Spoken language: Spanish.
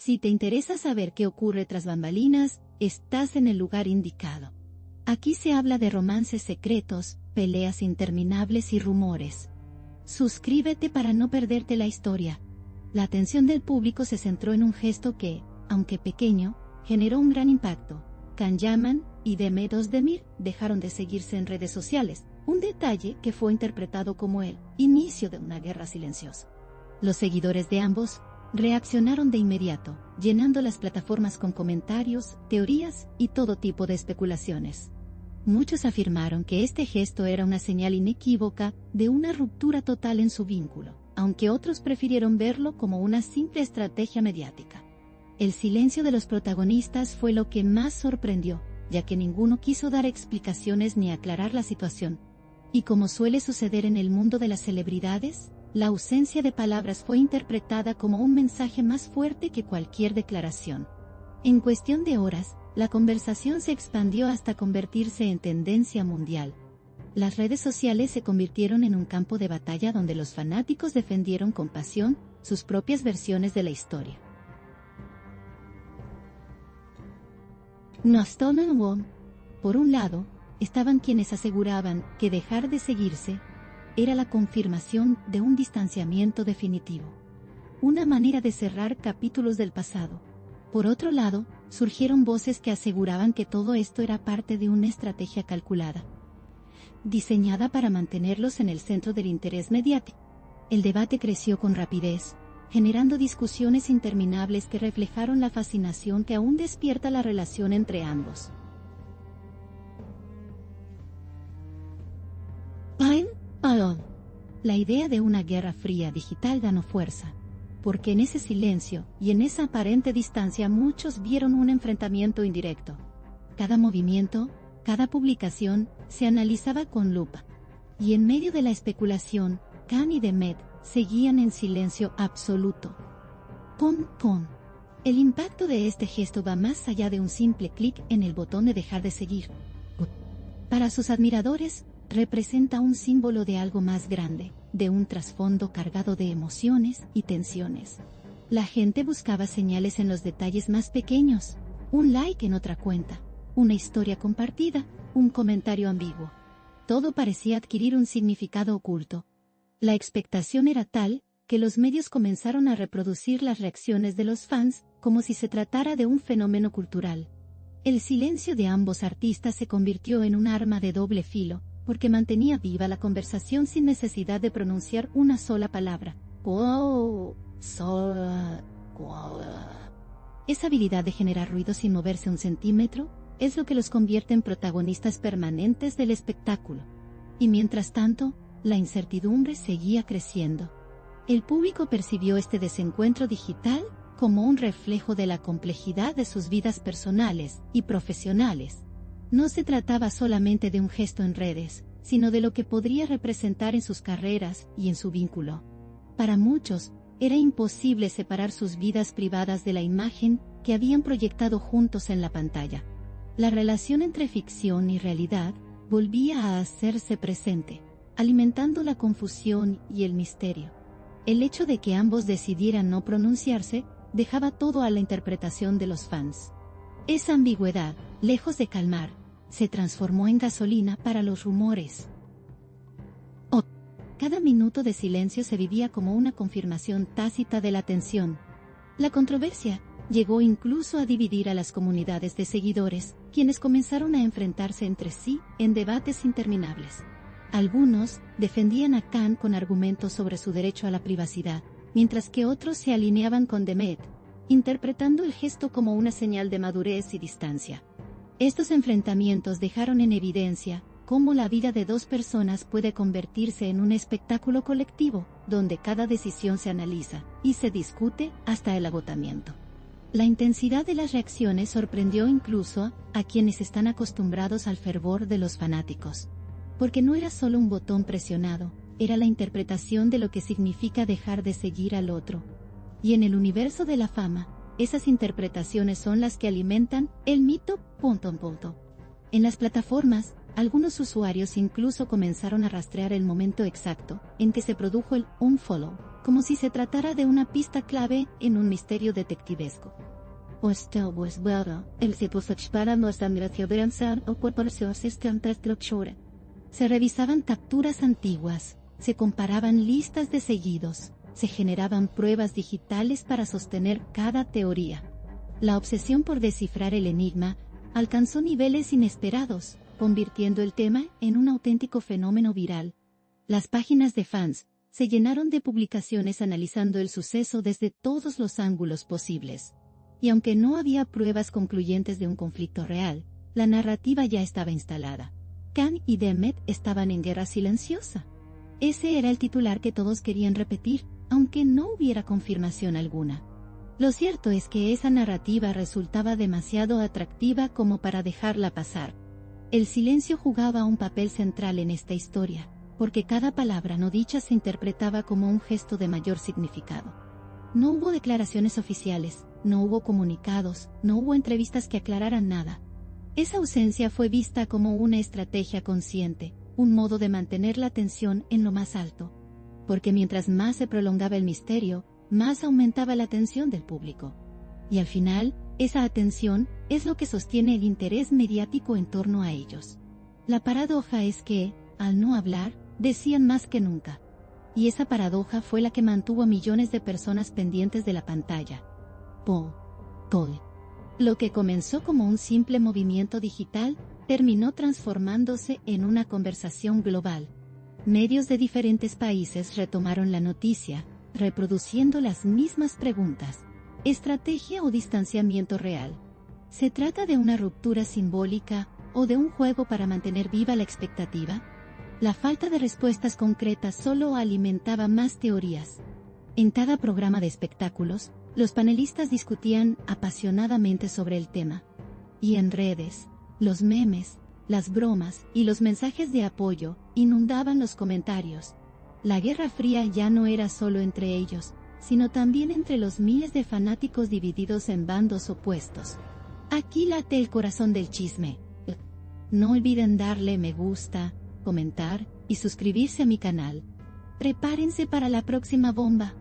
Si te interesa saber qué ocurre tras bambalinas, estás en el lugar indicado. Aquí se habla de romances secretos, peleas interminables y rumores. Suscríbete para no perderte la historia. La atención del público se centró en un gesto que, aunque pequeño, generó un gran impacto. Can Yaman y Demet Özdemir dejaron de seguirse en redes sociales, un detalle que fue interpretado como el inicio de una guerra silenciosa. Los seguidores de ambos reaccionaron de inmediato, llenando las plataformas con comentarios, teorías y todo tipo de especulaciones. Muchos afirmaron que este gesto era una señal inequívoca de una ruptura total en su vínculo, aunque otros prefirieron verlo como una simple estrategia mediática. El silencio de los protagonistas fue lo que más sorprendió, ya que ninguno quiso dar explicaciones ni aclarar la situación. Y como suele suceder en el mundo de las celebridades, la ausencia de palabras fue interpretada como un mensaje más fuerte que cualquier declaración. En cuestión de horas, la conversación se expandió hasta convertirse en tendencia mundial. Las redes sociales se convirtieron en un campo de batalla donde los fanáticos defendieron con pasión sus propias versiones de la historia. Por un lado, estaban quienes aseguraban que dejar de seguirse era la confirmación de un distanciamiento definitivo, una manera de cerrar capítulos del pasado. Por otro lado, surgieron voces que aseguraban que todo esto era parte de una estrategia calculada, diseñada para mantenerlos en el centro del interés mediático. El debate creció con rapidez, generando discusiones interminables que reflejaron la fascinación que aún despierta la relación entre ambos. La idea de una guerra fría digital ganó fuerza, porque en ese silencio y en esa aparente distancia muchos vieron un enfrentamiento indirecto. Cada movimiento, cada publicación, se analizaba con lupa. Y en medio de la especulación, Can y Demet seguían en silencio absoluto. El impacto de este gesto va más allá de un simple clic en el botón de dejar de seguir. Para sus admiradores, representa un símbolo de algo más grande, de un trasfondo cargado de emociones y tensiones. La gente buscaba señales en los detalles más pequeños, un like en otra cuenta, una historia compartida, un comentario ambiguo. Todo parecía adquirir un significado oculto. La expectación era tal, que los medios comenzaron a reproducir las reacciones de los fans, como si se tratara de un fenómeno cultural. El silencio de ambos artistas se convirtió en un arma de doble filo, porque mantenía viva la conversación sin necesidad de pronunciar una sola palabra. Esa habilidad de generar ruido sin moverse un centímetro, es lo que los convierte en protagonistas permanentes del espectáculo. Y mientras tanto, la incertidumbre seguía creciendo. El público percibió este desencuentro digital como un reflejo de la complejidad de sus vidas personales y profesionales. No se trataba solamente de un gesto en redes, sino de lo que podría representar en sus carreras y en su vínculo. Para muchos, era imposible separar sus vidas privadas de la imagen que habían proyectado juntos en la pantalla. La relación entre ficción y realidad volvía a hacerse presente, alimentando la confusión y el misterio. El hecho de que ambos decidieran no pronunciarse dejaba todo a la interpretación de los fans. Esa ambigüedad, lejos de calmar, se transformó en gasolina para los rumores. Cada minuto de silencio se vivía como una confirmación tácita de la tensión. La controversia llegó incluso a dividir a las comunidades de seguidores, quienes comenzaron a enfrentarse entre sí en debates interminables. Algunos defendían a Can con argumentos sobre su derecho a la privacidad, mientras que otros se alineaban con Demet, interpretando el gesto como una señal de madurez y distancia. Estos enfrentamientos dejaron en evidencia cómo la vida de dos personas puede convertirse en un espectáculo colectivo, donde cada decisión se analiza y se discute hasta el agotamiento. La intensidad de las reacciones sorprendió incluso a quienes están acostumbrados al fervor de los fanáticos. Porque no era solo un botón presionado, era la interpretación de lo que significa dejar de seguir al otro. Y en el universo de la fama, esas interpretaciones son las que alimentan el mito. En las plataformas, Algunos usuarios incluso comenzaron a rastrear el momento exacto en que se produjo el unfollow, como si se tratara de una pista clave en un misterio detectivesco. Se revisaban capturas antiguas, se comparaban listas de seguidos, se generaban pruebas digitales para sostener cada teoría. La obsesión por descifrar el enigma alcanzó niveles inesperados, convirtiendo el tema en un auténtico fenómeno viral. Las páginas de fans se llenaron de publicaciones analizando el suceso desde todos los ángulos posibles. Y aunque no había pruebas concluyentes de un conflicto real, la narrativa ya estaba instalada. Khan y Demet estaban en guerra silenciosa. Ese era el titular que todos querían repetir, aunque no hubiera confirmación alguna. Lo cierto es que esa narrativa resultaba demasiado atractiva como para dejarla pasar. El silencio jugaba un papel central en esta historia, porque cada palabra no dicha se interpretaba como un gesto de mayor significado. No hubo declaraciones oficiales, no hubo comunicados, no hubo entrevistas que aclararan nada. Esa ausencia fue vista como una estrategia consciente, un modo de mantener la tensión en lo más alto. Porque mientras más se prolongaba el misterio, más aumentaba la atención del público. Y al final, esa atención es lo que sostiene el interés mediático en torno a ellos. La paradoja es que, al no hablar, decían más que nunca. Y esa paradoja fue la que mantuvo a millones de personas pendientes de la pantalla. Lo que comenzó como un simple movimiento digital, terminó transformándose en una conversación global. Medios de diferentes países retomaron la noticia, reproduciendo las mismas preguntas. ¿Estrategia o distanciamiento real? ¿Se trata de una ruptura simbólica o de un juego para mantener viva la expectativa? La falta de respuestas concretas solo alimentaba más teorías. En cada programa de espectáculos, los panelistas discutían apasionadamente sobre el tema. Y en redes, los memes, las bromas y los mensajes de apoyo inundaban los comentarios. La Guerra Fría ya no era solo entre ellos, sino también entre los miles de fanáticos divididos en bandos opuestos. Aquí late el corazón del chisme. No olviden darle me gusta, comentar y suscribirse a mi canal. Prepárense para la próxima bomba.